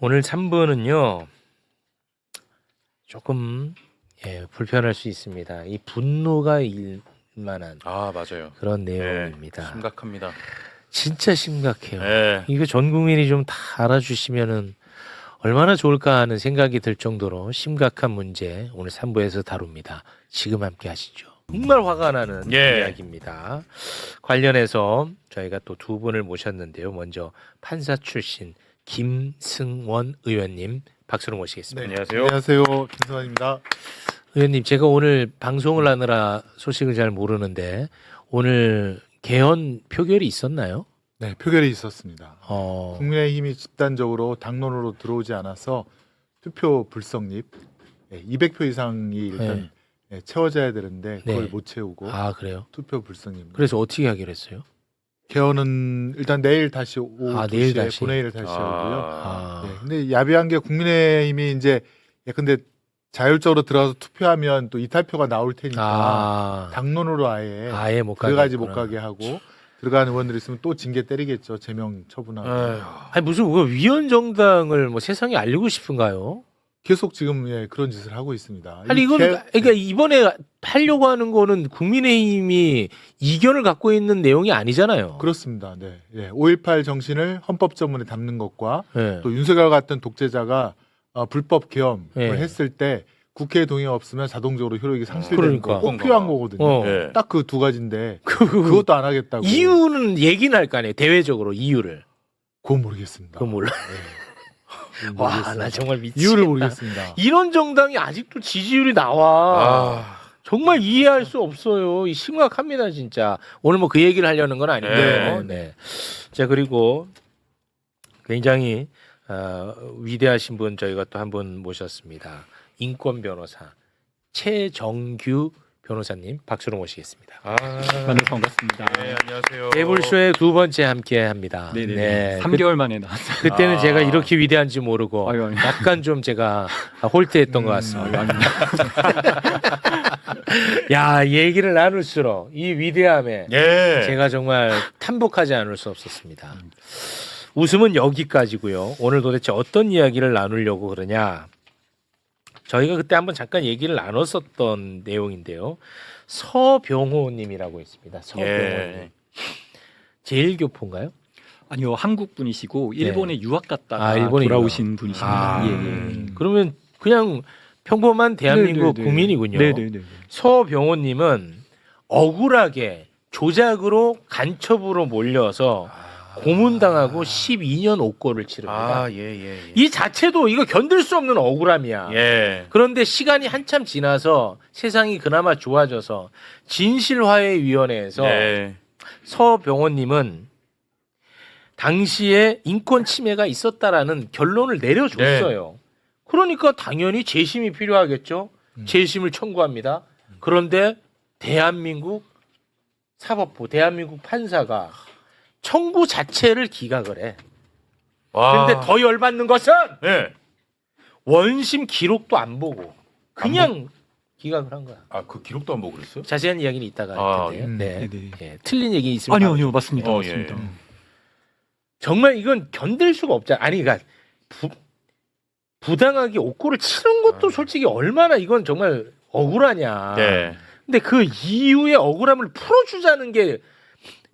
오늘 3부는요, 조금, 불편할 수 있습니다. 이 분노가 일만한 아, 맞아요. 그런 내용입니다. 심각합니다. 진짜 심각해요. 네. 이거 전 국민이 좀 다 알아주시면은 얼마나 좋을까 하는 생각이 들 정도로 심각한 문제 오늘 3부에서 다룹니다. 지금 함께 하시죠. 정말 화가 나는 이야기입니다. 관련해서 저희가 또 두 분을 모셨는데요. 먼저 판사 출신 김승원 의원님 박수로 모시겠습니다. 네. 안녕하세요. 안녕하세요. 김승환입니다. 의원님, 제가 오늘 방송을 하느라 소식을 잘 모르는데 오늘 개헌 표결이 있었나요? 네, 표결이 있었습니다. 국민의힘이 집단적으로 당론으로 들어오지 않아서 투표 불성립 200표 이상이 일단 채워져야 되는데 그걸 못 채우고 아, 그래요? 투표 불성립. 그래서 어떻게 하기로 했어요? 개헌은 일단 내일 다시 오후 내일 2시에 다시. 본회의를 다시 하고요. 아, 네, 근데 야비한 게 국민의힘이 이제 근데 자율적으로 들어가서 투표하면 또 이탈표가 나올 테니까 당론으로 아예 못 가게 들어가지 못 했구나. 가게 하고 들어가는 의원들이 있으면 또 징계 때리겠죠. 제명 처분하고. 아니 무슨 그거 위헌 정당을 뭐 세상에 알리고 싶은가요? 계속 지금 그런 짓을 하고 있습니다. 아니 이거는 그러니까 이번에 하려고 하는 거는 국민의힘이 이견을 갖고 있는 내용이 아니잖아요. 그렇습니다. 네. 5.18 정신을 헌법 전문에 담는 것과 네. 또 윤석열 같은 독재자가 불법 개헌을 네. 했을 때 국회 동의가 없으면 자동적으로 효력이 상실되는 그러니까. 거 꼭 필요한 거거든요. 네. 딱 그 두 가지인데 그것도 안 하겠다고. 이유는 얘기는 할 거 아니에요. 대외적으로 이유를. 그건 모르겠습니다. 그거 몰라. 네. 와, 모르겠어요. 나 정말 미치겠다. 이유를 모르겠습니다. 이런 정당이 아직도 지지율이 나와. 정말 이해할 수 없어요. 이 심각합니다, 진짜. 오늘 뭐 그 얘기를 하려는 건 아닌데요. 네. 자, 그리고 굉장히 위대하신 분 저희가 또 한 분 모셨습니다. 인권 변호사 최정규 변호사님 박수로 모시겠습니다. 만나서 반갑습니다. 네, 안녕하세요. 매불쇼의 두 번째 함께합니다. 네네. 네. 3개월 만에 나왔어요. 그때는 제가 이렇게 위대한지 모르고 아유. 약간 좀 제가 홀트했던 것 같습니다. 야, 얘기를 나눌수록 이 위대함에 제가 정말 탐복하지 않을 수 없었습니다. 웃음은 여기까지고요. 오늘 도대체 어떤 이야기를 나누려고 그러냐? 저희가 그때 한번 잠깐 얘기를 나눴었던 내용인데요. 서병호님이라고 있습니다. 서병호님. 제일교포인가요? 아니요, 한국 분이시고 일본에 유학 갔다가 일본에 돌아오신 분이십니다. 그러면 그냥 평범한 대한민국 네네네. 국민이군요. 네네네. 서병호님은 억울하게 조작으로 간첩으로 몰려서 고문당하고 12년 옥고를 치릅니다. 이 자체도 이거 견딜 수 없는 억울함이야. 그런데 시간이 한참 지나서 세상이 그나마 좋아져서 진실화해위원회에서 서병호님은 당시에 인권 침해가 있었다라는 결론을 내려줬어요. 그러니까 당연히 재심이 필요하겠죠. 재심을 청구합니다. 그런데 대한민국 사법부, 대한민국 판사가 청구 자체를 기각을 해. 그런데 더 열받는 것은 원심 기록도 안 보고 그냥 기각을 한 거야. 그 기록도 안 보고 그랬어요? 자세한 이야기는 이따가 할 텐데요. 네네. 틀린 얘기 있으면 아니요, 맞습니다. 맞습니다. 정말 이건 견딜 수가 없잖아. 아니, 그러니까 부당하게 옥고를 치는 것도 솔직히 얼마나 이건 정말 억울하냐. 근데 그 이후에 억울함을 풀어주자는 게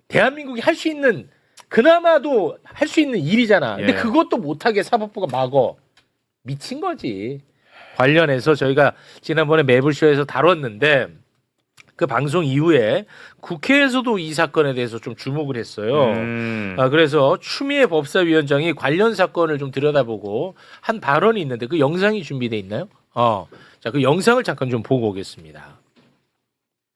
대한민국이 할 수 있는 그나마도 할 수 있는 일이잖아. 근데 그것도 못하게 사법부가 막어. 미친 거지. 관련해서 저희가 지난번에 매불쇼에서 다뤘는데 그 방송 이후에 국회에서도 이 사건에 대해서 좀 주목을 했어요. 그래서 추미애 법사위원장이 관련 사건을 좀 들여다보고 한 발언이 있는데 그 영상이 준비돼 있나요? 자, 그 영상을 잠깐 좀 보고 오겠습니다.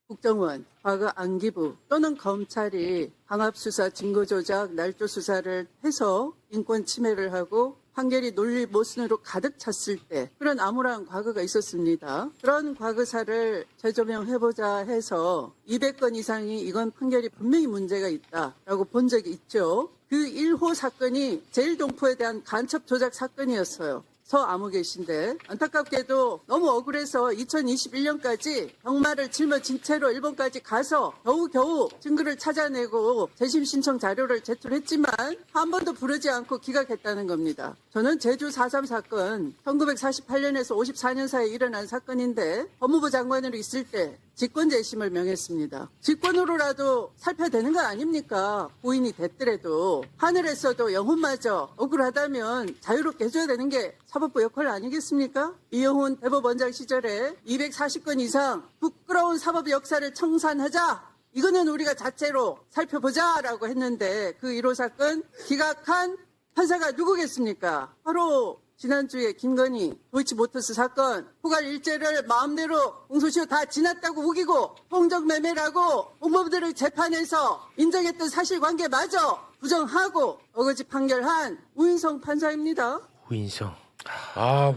국정원, 과거 안기부 또는 검찰이 강압수사, 증거조작, 날조수사를 해서 인권 침해를 하고 판결이 논리 모순으로 가득 찼을 때 그런 암울한 과거가 있었습니다. 그런 과거사를 재조명해보자 해서 200건 이상이 이건 판결이 분명히 문제가 있다라고 본 적이 있죠. 그 1호 사건이 제일동포에 대한 간첩 조작 사건이었어요. 서아무 계신데 안타깝게도 너무 억울해서 2021년까지 병마를 짊어진 채로 일본까지 가서 겨우 증거를 찾아내고 재심 신청 자료를 제출했지만 한 번도 부르지 않고 기각했다는 겁니다. 저는 제주 4.3 사건 1948년에서 54년 사이에 일어난 사건인데 법무부 장관으로 있을 때 직권 재심을 명했습니다. 직권으로라도 살펴되는 거 아닙니까? 고인이 됐더라도 하늘에서도 영혼마저 억울하다면 자유롭게 해줘야 되는 게 사법부 역할 아니겠습니까? 이영훈 대법원장 시절에 240건 이상 부끄러운 사법 역사를 청산하자. 이거는 우리가 자체로 살펴보자라고 했는데 그 1호 사건 기각한 판사가 누구겠습니까? 바로 지난주에 김건희 도이치모터스 사건 후갈 일죄를 마음대로 공소시효 다 지났다고 우기고 통정매매라고 공범들을 재판에서 인정했던 사실관계마저 부정하고 어거지 판결한 우인성 판사입니다. 우인성.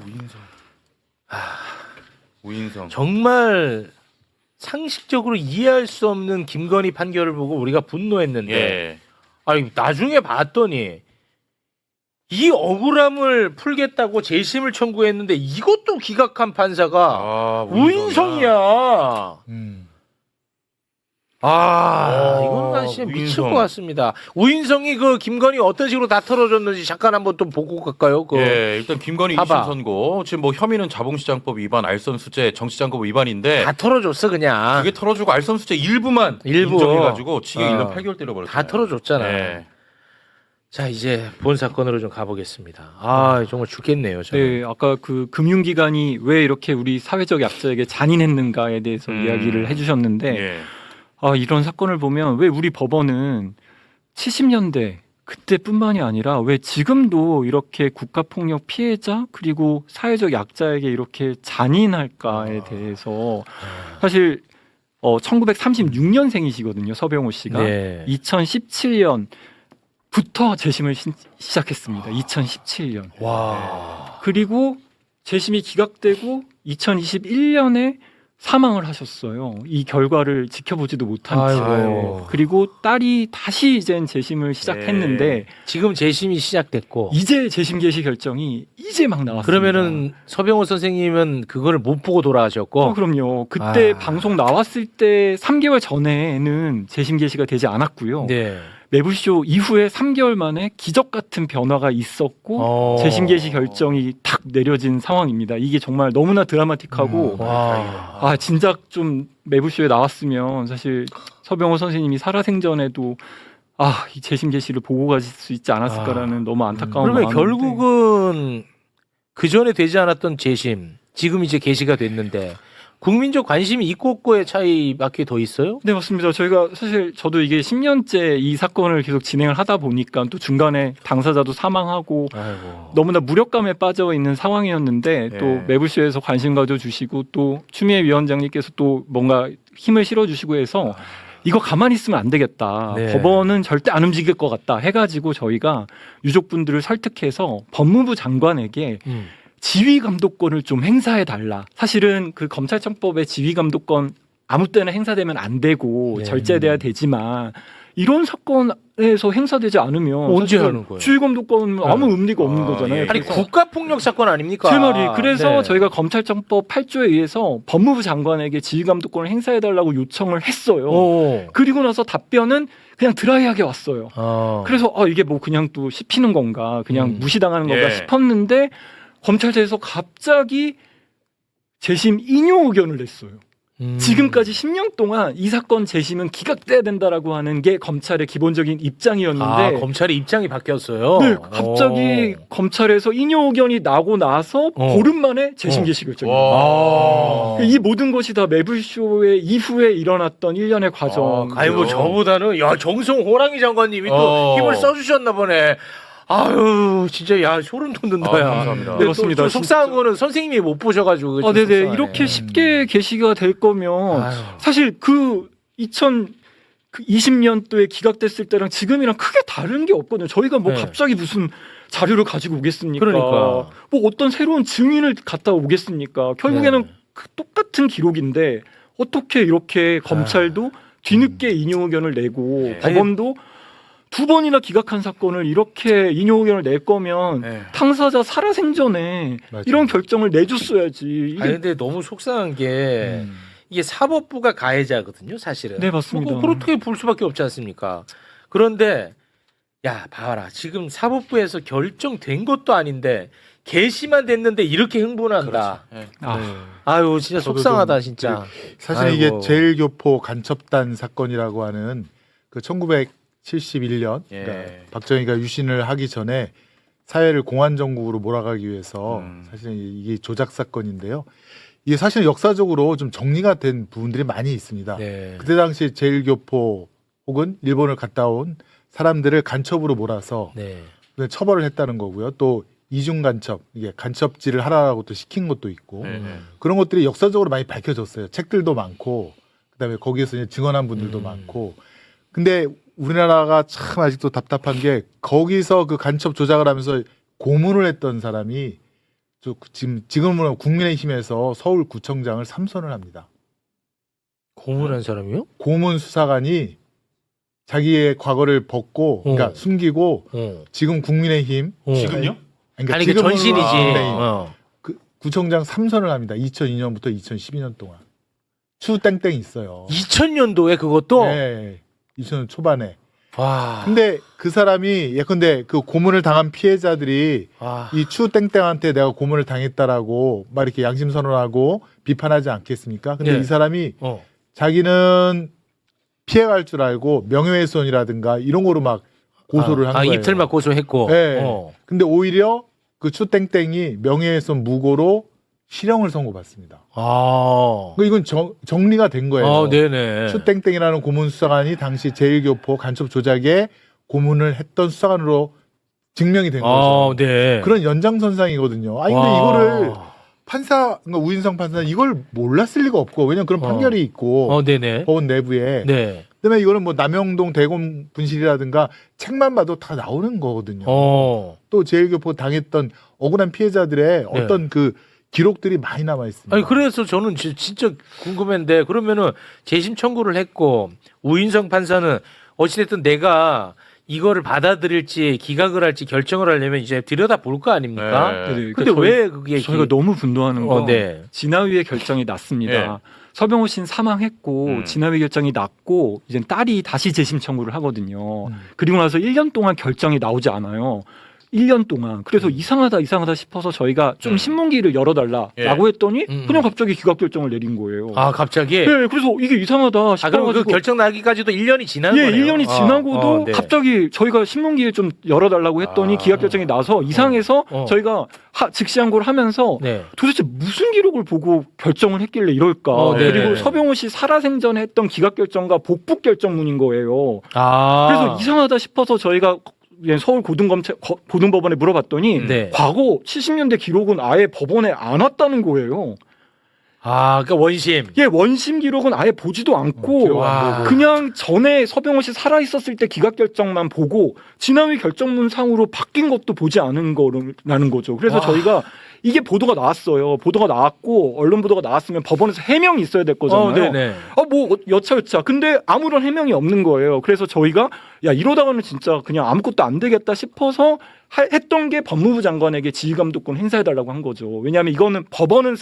우인성. 우인성. 정말 상식적으로 이해할 수 없는 김건희 판결을 보고 우리가 분노했는데 예. 아니 나중에 봤더니 이 억울함을 풀겠다고 재심을 청구했는데 이것도 기각한 판사가 우인성이야. 이건 난 진짜 미칠 우인성. 것 같습니다. 우인성이 그 김건희 어떤 식으로 다 털어줬는지 잠깐 한번 또 보고 갈까요? 예, 일단 김건희 봐봐. 2심 선고 지금 뭐 혐의는 자본시장법 위반, 알선수재, 정치자금법 위반인데 다 털어줬어 그냥. 그게 털어주고 알선수재 일부만 일부. 인정해가지고 징역 1년 8개월 때려버렸잖아요. 다 털어줬잖아. 예. 자 이제 본 사건으로 좀 가보겠습니다. 정말 죽겠네요. 저는. 네, 아까 그 금융기관이 왜 이렇게 우리 사회적 약자에게 잔인했는가에 대해서 이야기를 해주셨는데 예. 이런 사건을 보면 왜 우리 법원은 70년대 그때뿐만이 아니라 왜 지금도 이렇게 국가폭력 피해자 그리고 사회적 약자에게 이렇게 잔인할까에 대해서 사실 1936년생이시거든요. 서병호 씨가. 네. 2017년부터 재심을 시작했습니다. 2017년. 와. 그리고 재심이 기각되고 2021년에 사망을 하셨어요. 이 결과를 지켜보지도 못한 채. 아이고. 그리고 딸이 다시 이젠 재심을 시작했는데 지금 재심이 시작됐고. 이제 재심 개시 결정이 이제 막 나왔습니다. 그러면은 서병호 선생님은 그거를 못 보고 돌아가셨고. 그럼요. 그때 아. 방송 나왔을 때 3개월 전에는 재심 개시가 되지 않았고요. 네. 매부쇼 이후에 3개월 만에 기적 같은 변화가 있었고 재심 개시 결정이 탁 내려진 상황입니다. 이게 정말 너무나 드라마틱하고 와. 진작 좀 매부쇼에 나왔으면 사실 서병호 선생님이 살아생전에도 이 재심 개시를 보고 가실 수 있지 않았을까라는 너무 안타까운 그러면 마음인데 결국은 그 전에 되지 않았던 재심, 지금 이제 개시가 됐는데 국민적 관심이 있고 없고의 차이밖에 더 있어요? 네, 맞습니다. 저희가 사실 저도 이게 10년째 이 사건을 계속 진행을 하다 보니까 또 중간에 당사자도 사망하고 아이고. 너무나 무력감에 빠져 있는 상황이었는데 네. 또 매부쇼에서 관심 가져주시고 또 추미애 위원장님께서 또 뭔가 힘을 실어주시고 해서 이거 가만히 있으면 안 되겠다. 네. 법원은 절대 안 움직일 것 같다 해가지고 저희가 유족분들을 설득해서 법무부 장관에게 지휘 감독권을 좀 행사해 달라. 사실은 그 검찰청법의 지휘 감독권 아무 때나 행사되면 안 되고 네. 절제돼야 되지만 이런 사건에서 행사되지 않으면 언제 사실은 하는 거예요? 지휘 감독권은 아무 의미가 없는 거잖아요. 예. 아니 그래서 국가폭력 사건 아닙니까? 제 말이 그래서 네. 저희가 검찰청법 8조에 의해서 법무부 장관에게 지휘 감독권을 행사해 달라고 요청을 했어요. 오. 그리고 나서 답변은 그냥 드라이하게 왔어요. 그래서 이게 뭐 그냥 또 씹히는 건가 그냥 무시당하는 건가 예. 싶었는데 검찰청에서 갑자기 재심 인용 의견을 냈어요. 지금까지 10년 동안 이 사건 재심은 기각돼야 된다라고 하는 게 검찰의 기본적인 입장이었는데 검찰의 입장이 바뀌었어요. 네, 갑자기 검찰에서 인용 의견이 나고 나서 보름 만에 재심 개시 결정입니다. 이 모든 것이 다 매불쇼의 이후에 일어났던 일련의 과정. 아니 뭐 저보다는 정성 호랑이 장관님이 또 힘을 써주셨나 보네. 아유 진짜 소름 돋는다. 감사합니다. 네, 맞습니다. 또 속상한 거는 선생님이 못 보셔가지고. 좀 네네 속상하네. 이렇게 쉽게 개시가 될 거면 아유. 사실 그 2020년도에 기각됐을 때랑 지금이랑 크게 다른 게 없거든요. 저희가 뭐 네. 갑자기 무슨 자료를 가지고 오겠습니까? 그러니까. 뭐 어떤 새로운 증인을 갖다 오겠습니까? 결국에는 네. 그 똑같은 기록인데 어떻게 이렇게 검찰도 뒤늦게 인용 의견을 내고 네. 법원도 두 번이나 기각한 사건을 이렇게 인용 의견을 낼 거면 네. 당사자 살아생전에 맞아요. 이런 결정을 내줬어야지. 이게 아니 근데 너무 속상한 게 이게 사법부가 가해자거든요, 사실은. 네, 맞습니다. 뭐 그렇게 볼 수밖에 없지 않습니까? 그런데 야, 봐라. 지금 사법부에서 결정된 것도 아닌데 게시만 됐는데 이렇게 흥분한다. 네. 아유, 진짜 저도 속상하다, 좀 진짜. 사실 아이고. 이게 제일교포 간첩단 사건이라고 하는 그 1971년 예. 그러니까 박정희가 유신을 하기 전에 사회를 공안정국으로 몰아가기 위해서 사실 이게 조작 사건인데요. 이게 사실 역사적으로 좀 정리가 된 부분들이 많이 있습니다. 네. 그때 당시 제일교포 혹은 일본을 갔다 온 사람들을 간첩으로 몰아서 네. 처벌을 했다는 거고요. 또 이중 간첩, 이게 간첩질을 하라고 또 시킨 것도 있고 네. 그런 것들이 역사적으로 많이 밝혀졌어요. 책들도 많고 그다음에 거기에서 이제 증언한 분들도 많고. 근데 우리나라가 참 아직도 답답한 게 거기서 그 간첩 조작을 하면서 고문을 했던 사람이 지금은 국민의힘에서 서울구청장을 3선을 합니다. 고문한 사람이요? 고문 수사관이 자기의 과거를 벗고 그러니까 숨기고 지금 국민의힘 지금요? 그러니까 아니 그 지금은 전신이지. 국민의힘 그 구청장 3선을 합니다. 2002년부터 2012년 동안. 추땡땡 있어요. 2000년도에 그것도. 네, 2000년 초반에. 와. 근데 그 사람이 예컨대 그 고문을 당한 피해자들이 와. 이 추땡땡한테 내가 고문을 당했다라고 막 이렇게 양심 선언하고 비판하지 않겠습니까? 근데 네. 이 사람이 어. 자기는 피해갈 줄 알고 명예훼손이라든가 이런 거로 막 고소를 한 거예요. 이틀만 고소했고. 네. 어. 근데 오히려 그 추땡땡이 명예훼손 무고로 실형을 선고받습니다. 아. 이건 정리가 된 거예요. 아, 네네. 추땡땡이라는 고문 수사관이 당시 제일교포 간첩 조작에 고문을 했던 수사관으로 증명이 된 거죠. 아, 네. 그런 연장선상이거든요. 아니 근데 와. 이거를 판사, 그러니까 우인성 판사는 이걸 몰랐을 리가 없고 왜냐면 그런 판결이 있고 네네. 법원 내부에. 네. 그다음에 이거는 뭐 남영동 대검 분실이라든가 책만 봐도 다 나오는 거거든요. 또 제일교포 당했던 억울한 피해자들의 네. 어떤 그 기록들이 많이 남아 있습니다. 아니 그래서 저는 진짜 궁금한데 그러면은 재심 청구를 했고 우인성 판사는 어찌됐든 내가 이거를 받아들일지 기각을 할지 결정을 하려면 이제 들여다 볼 거 아닙니까? 네. 근데 왜 그게 저희가 너무 분노하는 건 네. 진화위의 결정이 났습니다. 네. 서병호 씨는 사망했고 진화위 결정이 났고 이제 딸이 다시 재심 청구를 하거든요. 그리고 나서 1년 동안 결정이 나오지 않아요. 1년 동안. 그래서 이상하다 싶어서 저희가 좀 신문기를 열어달라라고 예. 했더니 그냥 갑자기 기각 결정을 내린 거예요. 아 갑자기? 네, 그래서 이게 이상하다 싶어가지고. 그럼 그 결정 나기까지도 1년이 지난 예, 거네요. 1년이 지나고도 네. 갑자기 저희가 신문기에 좀 열어달라고 했더니 기각 결정이 나서 이상해서 저희가 즉시 항고를 하면서 네. 도대체 무슨 기록을 보고 결정을 했길래 이럴까. 네네. 그리고 서병호 씨 살아생전에 했던 기각 결정과 복북 결정문인 거예요. 아. 그래서 이상하다 싶어서 저희가 서울 고등법원에 물어봤더니 네. 과거 70년대 기록은 아예 법원에 안 왔다는 거예요. 아, 그러니까 원심. 예, 원심 기록은 아예 보지도 않고 기록 안 보고. 그냥 전에 서병호 씨 살아 있었을 때 기각 결정만 보고 진화위 결정문 상으로 바뀐 것도 보지 않은 거라는 거죠. 그래서 저희가 이게 보도가 나왔어요. 보도가 나왔고 언론 보도가 나왔으면 법원에서 해명이 있어야 될 거잖아요. 네네. 뭐 여차여차. 근데 아무런 해명이 없는 거예요. 그래서 저희가 야 이러다가는 진짜 그냥 아무것도 안 되겠다 싶어서 했던 게 법무부 장관에게 지휘감독권 행사해달라고 한 거죠. 왜냐하면 이거는 법원은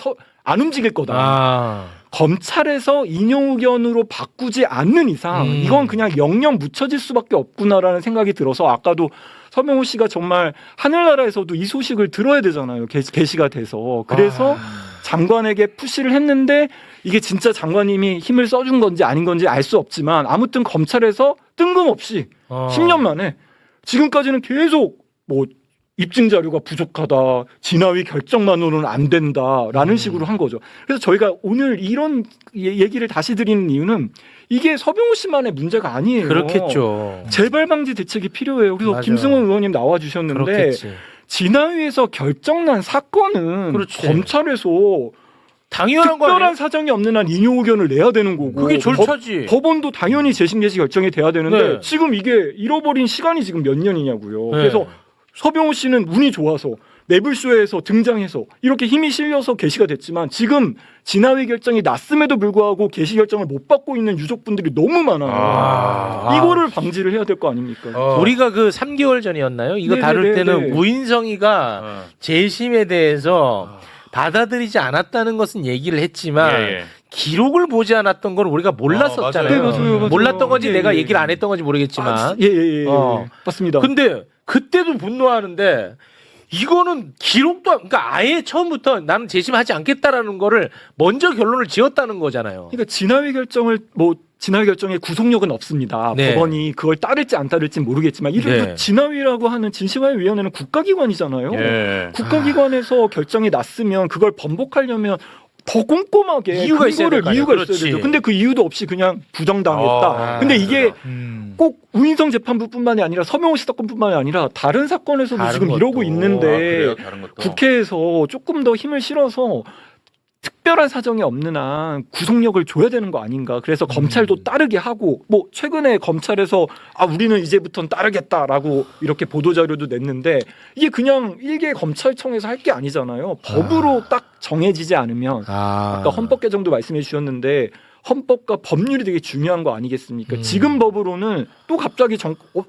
안 움직일 거다. 아. 검찰에서 인용 의견으로 바꾸지 않는 이상 이건 그냥 영영 묻혀질 수밖에 없구나라는 생각이 들어서 아까도 서병호 씨가 정말 하늘나라에서도 이 소식을 들어야 되잖아요. 게시가 돼서. 그래서 장관에게 푸시를 했는데 이게 진짜 장관님이 힘을 써준 건지 아닌 건지 알 수 없지만 아무튼 검찰에서 뜬금없이 10년 만에 지금까지는 계속 뭐 입증 자료가 부족하다, 진화위 결정만으로는 안 된다라는 식으로 한 거죠. 그래서 저희가 오늘 이런 얘기를 다시 드리는 이유는 이게 서병호 씨만의 문제가 아니에요. 그렇겠죠. 재발 방지 대책이 필요해요. 그래서 맞아. 김승원 의원님 나와 주셨는데 그렇겠지. 진화위에서 결정난 사건은 그렇지. 검찰에서 당연한 거 특별한 아니에요? 사정이 없는 한 인용 의견을 내야 되는 거고 그게 절차지. 법원도 당연히 재심 개시 결정이 돼야 되는데 네. 지금 이게 잃어버린 시간이 지금 몇 년이냐고요. 네. 그래서 서병호 씨는 운이 좋아서 매불쇼에서 등장해서 이렇게 힘이 실려서 게시가 됐지만 지금 진화위 결정이 났음에도 불구하고 게시 결정을 못 받고 있는 유족분들이 너무 많아요. 이거를 방지를 해야 될 거 아닙니까? 우리가 그 3개월 전이었나요? 이거 다룰 때는 우인성이가 재심에 대해서 받아들이지 않았다는 것은 얘기를 했지만 기록을 보지 않았던 걸 우리가 몰랐었잖아요. 맞아요. 몰랐던 건지 예, 내가 예. 얘기를 안 했던 건지 모르겠지만. 예. 맞습니다. 근데 그때도 분노하는데 이거는 기록도 그러니까 아예 처음부터 나는 재심하지 않겠다라는 거를 먼저 결론을 지었다는 거잖아요. 그러니까 진화위 결정의 구속력은 없습니다. 네. 법원이 그걸 따를지 안 따를지 모르겠지만 이를 네. 진화위라고 하는 진심화위원회는 국가기관이잖아요. 예. 국가기관에서 결정이 났으면 그걸 번복하려면 더 꼼꼼하게 이유가 있어야 될 거 아니야. 이유가 그렇지. 있어야 되죠. 근데 그 이유도 없이 그냥 부정당했다. 근데 이게 꼭 우인성 재판부뿐만이 아니라 서명호 씨 사건뿐만이 아니라 다른 사건에서도 다른 지금 것도. 이러고 있는데 그래요? 다른 것도. 국회에서 조금 더 힘을 실어서 특별한 사정이 없는 한 구속력을 줘야 되는 거 아닌가. 그래서 검찰도 따르게 하고 뭐 최근에 검찰에서 우리는 이제부터는 따르겠다라고 이렇게 보도자료도 냈는데 이게 그냥 일개 검찰청에서 할 게 아니잖아요. 법으로 딱 정해지지 않으면 아까 헌법 개정도 말씀해 주셨는데 헌법과 법률이 되게 중요한 거 아니겠습니까? 지금 법으로는 또 갑자기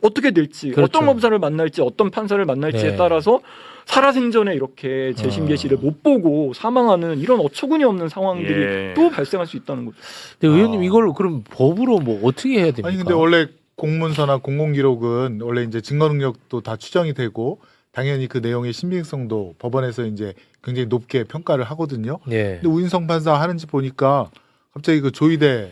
어떻게 될지 그렇죠. 어떤 검사를 만날지 어떤 판사를 만날지에 네. 따라서 살아생전에 이렇게 재심 개시를 못 보고 사망하는 이런 어처구니 없는 상황들이 또 발생할 수 있다는 거죠. 근데 의원님 이걸 그럼 법으로 뭐 어떻게 해야 됩니까? 아니 근데 원래 공문서나 공공기록은 원래 이제 증거 능력도 다 추정이 되고 당연히 그 내용의 신빙성도 법원에서 이제 굉장히 높게 평가를 하거든요. 네. 근데 우인성 판사 하는지 보니까 갑자기 그 조의대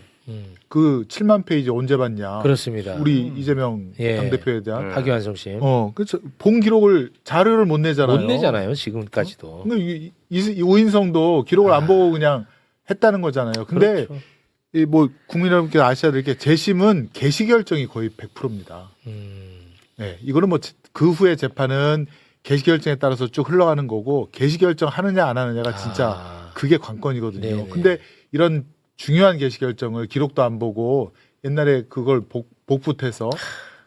그 7만 페이지 언제 봤냐? 그렇습니다. 우리 이재명 예. 당대표에 대한 박유한 심 그렇죠. 본 기록을 자료를 못 내잖아요. 못 내잖아요 지금까지도. 근데 이 우인성도 기록을 안 보고 그냥 했다는 거잖아요. 근데 그렇죠. 이 뭐 국민 여러분께서 아셔야 될 게 재심은 개시 결정이 거의 100%입니다. 네, 이거는 뭐 그 후에 재판은 개시 결정에 따라서 쭉 흘러가는 거고 개시 결정 하느냐 안 하느냐가 진짜 그게 관건이거든요. 네네. 근데 이런 중요한 개시 결정을 기록도 안 보고 옛날에 그걸 복붙해서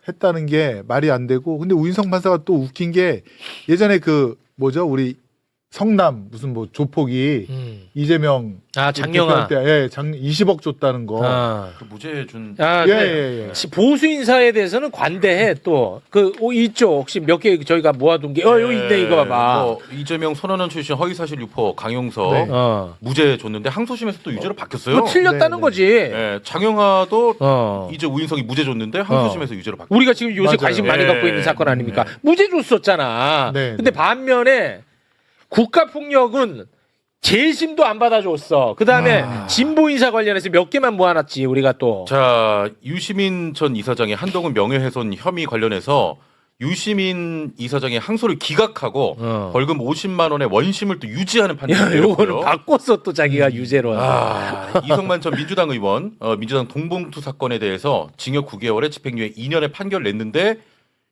했다는 게 말이 안 되고 근데 우인성 판사가 또 웃긴 게 예전에 그 뭐죠 우리 성남 무슨 뭐 조폭이 이재명 장영아 때 20억 줬다는 거. 그 무죄 준. 예. 보수 인사에 대해서는 관대해 또 그 이쪽 혹시 몇 개 저희가 모아둔 게 여기 있네 이거 봐봐. 뭐 이재명 손원원 출신 허위사실 유포 강용석 네. 무죄 줬는데 항소심에서 또 유죄로 바뀌었어요. 뭐 틀렸다는 네. 거지. 예, 장영하도 이제 이제 우인성이 무죄 줬는데 항소심에서 유죄로 바뀌었어요. 우리가 지금 요새 맞아요. 관심 많이 예. 갖고 있는 사건 아닙니까? 무죄 줬었잖아. 네. 근데 반면에 국가폭력은 재심도 안 받아줬어. 그 다음에 진보 인사 관련해서 몇 개만 모아놨지 우리가 또. 자, 유시민 전 이사장의 한동훈 명예훼손 혐의 관련해서 유시민 이사장의 항소를 기각하고 벌금 50만 원의 원심을 또 유지하는 판결을 요거는 내렸고요. 바꿨어 또 자기가 유죄로. 이성만 전 민주당 의원 민주당 동봉투 사건에 대해서 징역 9개월에 집행유예 2년의 판결을 냈는데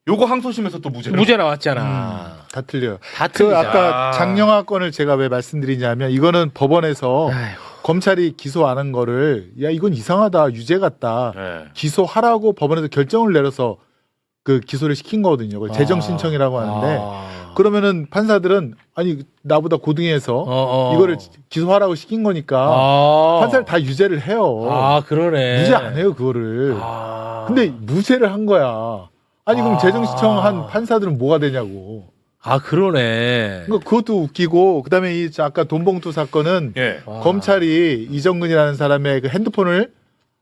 요거 항소심에서 또 무죄 나왔잖아. 다 틀려요. 다 그 틀리잖아. 아까 장영하 건을 제가 왜 말씀드리냐면 이거는 법원에서 아이고. 검찰이 기소 안 한 거를 야 이건 이상하다 유죄 같다 네. 기소하라고 법원에서 결정을 내려서 그 기소를 시킨 거거든요. 그걸 재정 신청이라고 하는데 그러면은 판사들은 아니 나보다 고등해서 이거를 기소하라고 시킨 거니까 판사를 다 유죄를 해요. 그러네. 무죄 안 해요 그거를. 근데 무죄를 한 거야. 아니 그럼 재정 신청한 판사들은 뭐가 되냐고. 그러네. 그러니까 그것도 웃기고 그다음에 이 아까 돈봉투 사건은 예. 검찰이 이정근이라는 사람의 그 핸드폰을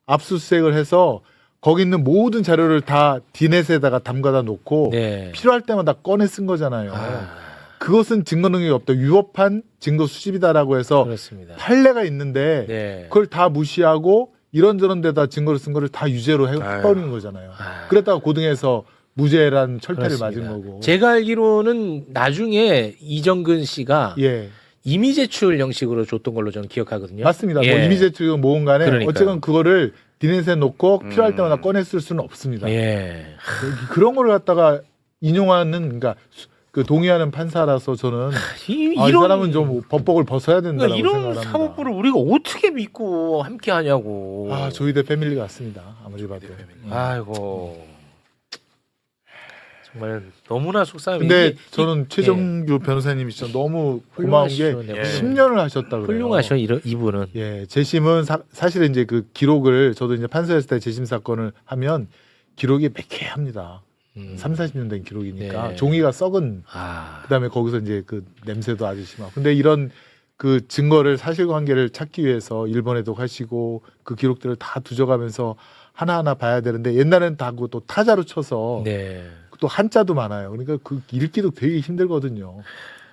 압수수색을 해서 거기 있는 모든 자료를 다 디넷에다가 담가다 놓고 네. 필요할 때마다 꺼내 쓴 거잖아요. 그것은 증거 능력이 없다. 위법한 증거 수집이다라고 해서 그렇습니다. 판례가 있는데 네. 그걸 다 무시하고 이런저런 데다 증거를 쓴 거를 다 유죄로 해버리는 거잖아요. 그랬다가 고등에서 무죄란 철퇴를 그렇습니다. 맞은 거고. 제가 알기로는 나중에 이정근 씨가 예. 이미 제출 형식으로 줬던 걸로 저는 기억하거든요. 맞습니다. 예. 뭐 이미 제출 모은 간에 그러니까요. 어쨌건 그거를 디넷에 놓고 필요할 때마다 꺼냈을 수는 없습니다. 예. 그런 걸 갖다가 인용하는 그러니까 그 동의하는 판사라서 저는 이 사람은 좀 법복을 벗어야 된다고 이런 생각합니다. 사법부를 우리가 어떻게 믿고 함께 하냐고. 조이대 패밀리 같습니다. 아무리 봐도. 아이고. 정말 너무나 속상해요. 근데 이게- 저는 최정규 변호사님이 진짜 너무 고마운 게 훌륭하시죠. 네, 예. 10년을 하셨다 그래요. 훌륭하셔 이분은. 예, 재심은 사실은 이제 그 기록을 저도 이제 판사였을 때 재심 사건을 하면 기록이 매캐합니다. 3, 40년 된 기록이니까 네. 종이가 썩은 그다음에 거기서 이제 그 냄새도 아주 심하고. 근데 이런 그 증거를 사실관계를 찾기 위해서 일본에도 가시고 그 기록들을 다 두져가면서 하나하나 봐야 되는데 옛날에는 다 그거 또 타자로 쳐서 네. 또 한자도 많아요. 그러니까 그 읽기도 되게 힘들거든요.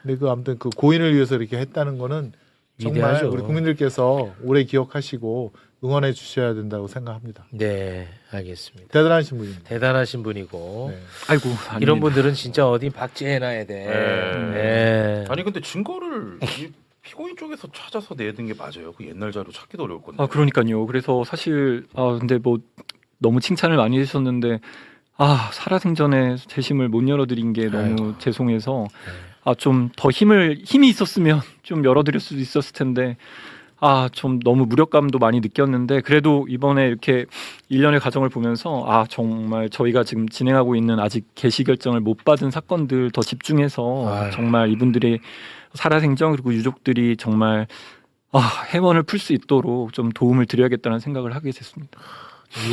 근데 그 아무튼 그 고인을 위해서 이렇게 했다는 거는 정말 위대하죠. 우리 국민들께서 오래 기억하시고 응원해 주셔야 된다고 생각합니다. 네, 알겠습니다. 대단하신 분입니다. 대단하신 분이고 네. 아이고 이런 아닙니다. 분들은 진짜 어디 박제해놔야 돼. 네. 아니 근데 증거를 이 피고인 쪽에서 찾아서 내는 게 맞아요. 그 옛날 자료 찾기도 어려울 건데. 아 그러니까요. 그래서 사실 근데 뭐 너무 칭찬을 많이 해주셨는데 살아생전에 재심을 못 열어드린 게 너무 죄송해서 좀 더 힘이 있었으면 좀 열어드릴 수도 있었을 텐데 좀 너무 무력감도 많이 느꼈는데 그래도 이번에 이렇게 1년의 과정을 보면서 정말 저희가 지금 진행하고 있는 아직 개시 결정을 못 받은 사건들 더 집중해서 정말 이분들의 살아생전 그리고 유족들이 정말 해원을 풀 수 있도록 좀 도움을 드려야겠다는 생각을 하게 됐습니다.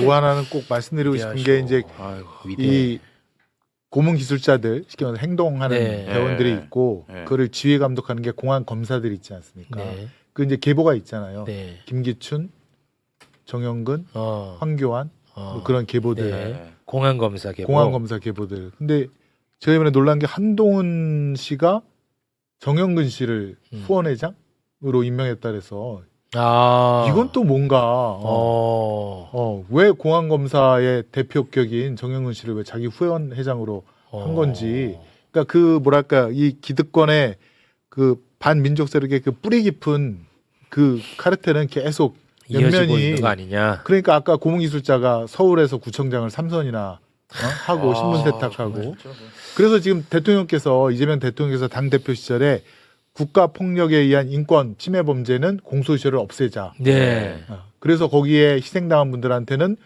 요 하나는 꼭 말씀드리고 싶은 게 이제 이 고문 기술자들, 쉽게 말해서 행동하는 네. 대원들이 네. 있고 네. 그거를 지휘 감독하는 게 공안 검사들이 있지 않습니까? 네. 그 이제 계보가 있잖아요. 네. 김기춘, 정영근, 어. 황교안 뭐 그런 계보들, 네. 공안 검사 계보. 공안 검사 계보들. 근데 제가 이번에 놀란 게 한동훈 씨가 정영근 씨를 후원회장으로 임명했다 그래서 이건 또 뭔가 왜 공안 검사의 대표격인 정영근 씨를 왜 자기 후원회장으로 한 건지. 그러니까 그 뭐랄까 이 기득권의 그 반민족 세력의 그 뿌리 깊은 그 카르텔은 계속 이어지고 면면이 있는 거 아니냐? 그러니까 아까 고문기술자가 서울에서 구청장을 3선이나 하고 신문 세탁하고 그래서 지금 대통령께서 이재명 대통령께서 당 대표 시절에 국가 폭력에 의한 인권 침해 범죄는 공소시효를 없애자. 네. 그래서 거기에 희생당한 분들한테는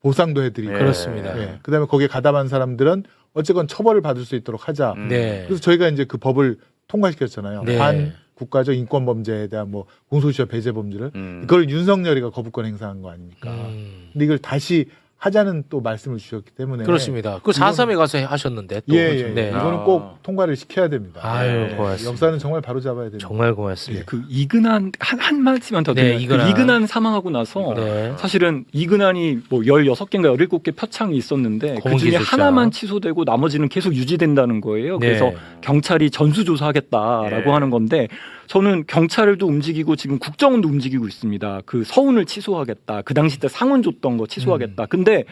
보상도 해드리고. 그렇습니다. 예. 그다음에 거기에 가담한 사람들은 어쨌건 처벌을 받을 수 있도록 하자. 네. 그래서 저희가 이제 그 법을 통과시켰잖아요. 네. 반 국가적 인권 범죄에 대한 뭐 공소시효 배제 범죄를 이걸 윤석열이가 거부권 행사한 거 아닙니까? 근데 이걸 다시 하자는 또 말씀을 주셨기 때문에 그렇습니다. 그 4.3에 가서 하셨는데 또. 예. 네. 이거는 꼭 통과를 시켜야 됩니다. 아유, 고맙습니다. 역사는 정말 바로 잡아야 됩니다. 정말 고맙습니다. 그 이근한 한 말씀만 더 네, 드리면 이근한 사망하고 나서 네. 사실은 이근한이 뭐 16개인가 17개 표창이 있었는데 그 중에 고문기술자. 하나만 취소되고 나머지는 계속 유지된다는 거예요. 네. 그래서 경찰이 전수조사하겠다라고 하는 건데 저는 경찰도 움직이고 지금 국정원도 움직이고 있습니다. 그 서운을 취소하겠다. 그 당시 때 상흔 줬던 거 취소하겠다. 근데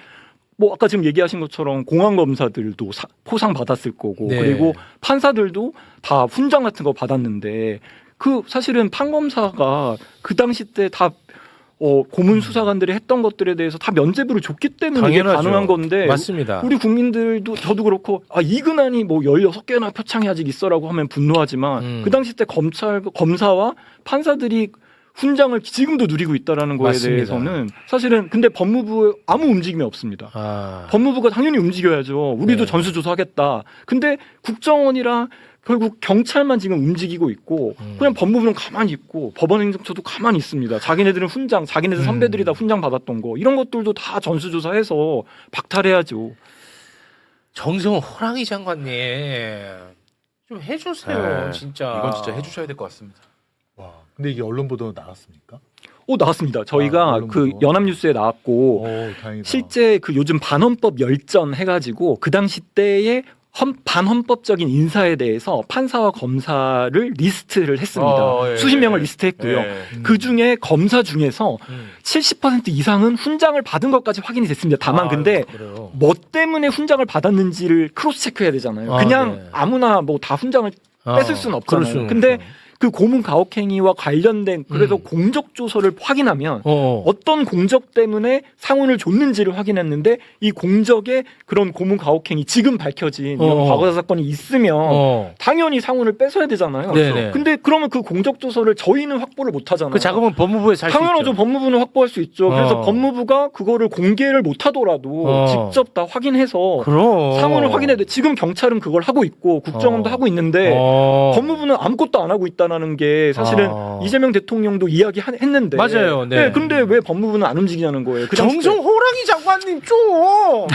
뭐 아까 지금 얘기하신 것처럼 공안 검사들도 포상 받았을 거고 네. 그리고 판사들도 다 훈장 같은 거 받았는데 그 사실은 판검사가 그 당시 때 다 고문 수사관들이 했던 것들에 대해서 다 면죄부를 줬기 때문에 이게 당연하죠. 가능한 건데 맞습니다. 우리 국민들도 저도 그렇고 이근한이 뭐 16개나 표창이 아직 있어라고 하면 분노하지만 그 당시 때 검사와 판사들이 훈장을 지금도 누리고 있다라는 거에 맞습니다. 대해서는 사실은 근데 법무부에 아무 움직임이 없습니다. 법무부가 당연히 움직여야죠. 우리도 네. 전수조사하겠다. 근데 국정원이랑 결국 경찰만 지금 움직이고 있고 그냥 법무부는 가만히 있고 법원행정처도 가만히 있습니다. 자기네들은 훈장, 자기네들 선배들이 다 훈장 받았던 거 이런 것들도 다 전수조사해서 박탈해야죠. 정성호 호랑이 장관님 좀 해주세요. 네. 진짜. 이건 진짜 해주셔야 될 것 같습니다. 와, 근데 이게 언론 보도 나갔습니까? 나왔습니다. 저희가 언론 그 보도. 연합뉴스에 나왔고 다행이다. 실제 그 요즘 반헌법 열전 해가지고 그 당시 때의 반헌법적인 인사에 대해서 판사와 검사를 리스트를 했습니다. 수십 명을 리스트했고요. 그 중에 검사 중에서 70% 이상은 훈장을 받은 것까지 확인이 됐습니다. 다만 근데 그래요. 뭐 때문에 훈장을 받았는지를 크로스 체크해야 되잖아요. 그냥 네. 아무나 뭐 다 훈장을 뺏을 수는 그럴 없잖아요. 수는 근데 없죠. 그 고문 가혹행위와 관련된 그래서 공적 조서를 확인하면 어떤 공적 때문에 상훈을 줬는지를 확인했는데 이 공적에 그런 고문 가혹행위 지금 밝혀진 이런 과거사 사건이 있으면 당연히 상훈을 뺏어야 되잖아요. 네네. 근데 그러면 그 공적 조서를 저희는 확보를 못 하잖아요. 그 자금은 법무부에 살 수 있죠. 당연하죠. 법무부는 확보할 수 있죠. 그래서 법무부가 그거를 공개를 못 하더라도 직접 다 확인해서 그럼. 상훈을 확인해야 돼. 지금 경찰은 그걸 하고 있고 국정원도 하고 있는데 법무부는 아무것도 안 하고 있다는 게 사실은 이재명 대통령도 이야기했는데 맞아요. 네. 근데 왜 법무부는 안 움직이냐는 거예요. 그 당시 때. 정성 호랑이 장관님 좀.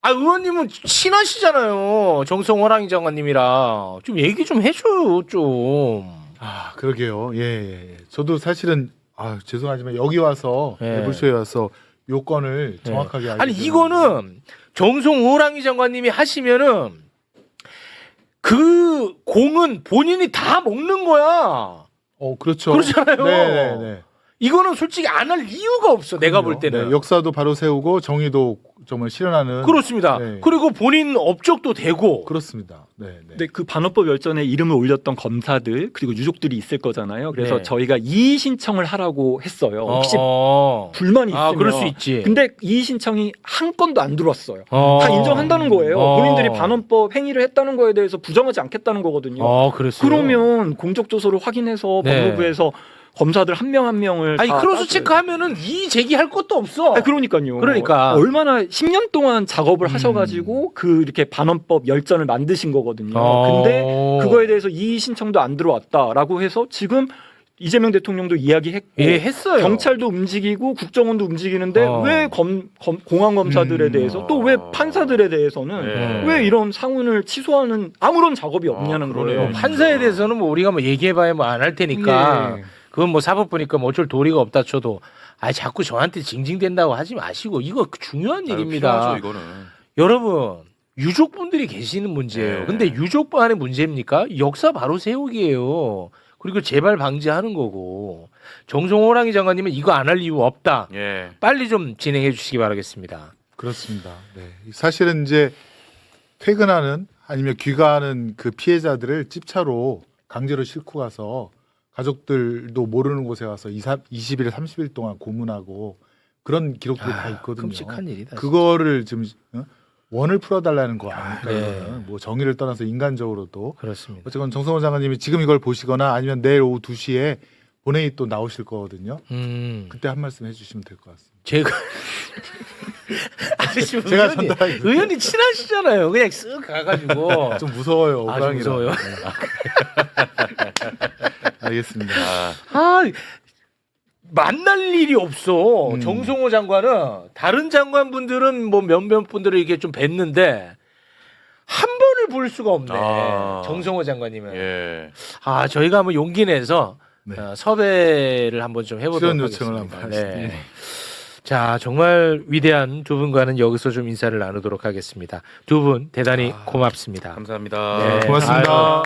아 의원님은 친하시잖아요. 정성 호랑이 장관님이랑 좀 얘기 좀 해줘요 좀. 아 그러게요. 예. 저도 사실은 죄송하지만 여기 와서 매불쇼에 와서 요건을 정확하게 알게 아니 되는데. 이거는 정성 호랑이 장관님이 하시면은 그 공은 본인이 다 먹는 거야. 그렇죠. 그렇잖아요. 네. 이거는 솔직히 안 할 이유가 없어. 내가 볼 때는. 네, 역사도 바로 세우고 정의도 정말 실현하는. 그렇습니다. 네. 그리고 본인 업적도 되고. 그렇습니다. 네. 근데 그 반어법 열전에 이름을 올렸던 검사들 그리고 유족들이 있을 거잖아요. 그래서 저희가 이의 신청을 하라고 했어요. 혹시 불만이 있으면. 그럴 수 있지. 근데 이의 신청이 한 건도 안 들어왔어요. 다 인정한다는 거예요. 본인들이 반헌법 행위를 했다는 거에 대해서 부정하지 않겠다는 거거든요. 그랬어요. 그러면 공적 조서를 확인해서 법무부에서 검사들 한 명 한 명을 아니 다 크로스 따져요. 체크하면은 이의 제기할 것도 없어. 그러니까요. 그러니까. 얼마나 10년 동안 작업을 하셔가지고 그 이렇게 반헌법 열전을 만드신 거거든요. 근데 그거에 대해서 이의 신청도 안 들어왔다라고 해서 지금 이재명 대통령도 이야기했고 했어요. 경찰도 움직이고 국정원도 움직이는데 왜 공안 검사들에 대해서 또 왜 판사들에 대해서는 왜 이런 상훈을 취소하는 아무런 작업이 없냐는 거예요. 판사에 대해서는 뭐 우리가 뭐 얘기해봐야 뭐 안 할 테니까 그건 뭐 사법부니까 뭐 어쩔 도리가 없다 쳐도 자꾸 저한테 징징댄다고 하지 마시고 이거 중요한 일입니다. 필요하죠, 이거는. 여러분 유족분들이 계시는 문제예요. 근데 유족만의 문제입니까? 역사 바로 세우기예요. 그리고 재발 방지하는 거고 정성 호랑이 장관님은 이거 안 할 이유 없다. 빨리 좀 진행해 주시기 바라겠습니다. 그렇습니다. 네. 사실은 이제 퇴근하는 아니면 귀가하는 그 피해자들을 찝차로 강제로 싣고 가서 가족들도 모르는 곳에 가서 20일, 30일 동안 고문하고 그런 기록들이 다 있거든요. 끔찍한 일이다. 그거를 지금 원을 풀어달라는 거 아닙니까? 이거는. 뭐 정의를 떠나서 인간적으로도. 그렇습니다. 어쨌건 정성호 장관님이 지금 이걸 보시거나 아니면 내일 오후 2시에 본회의 또 나오실 거거든요. 그때 한 말씀 해주시면 될 것 같습니다. 제가 아저씨 제가 의원이, 전달하겠습니다. 의원이 친하시잖아요. 그냥 쓱 가가지고 좀 무서워요. 좀 호랑이라. 무서워요. 알겠습니다. 만날 일이 없어. 정성호 장관은 다른 장관분들은 뭐 몇몇 분들을 이렇게 좀 뵀는데 한 번을 볼 수가 없네. 정성호 장관님은. 저희가 한번 용기 내서 섭외를 한번 좀 해보도록 출연 요청을 하겠습니다. 한번 하겠습니다. 자, 정말 위대한 두 분과는 여기서 좀 인사를 나누도록 하겠습니다. 두 분 대단히 고맙습니다. 감사합니다. 고맙습니다.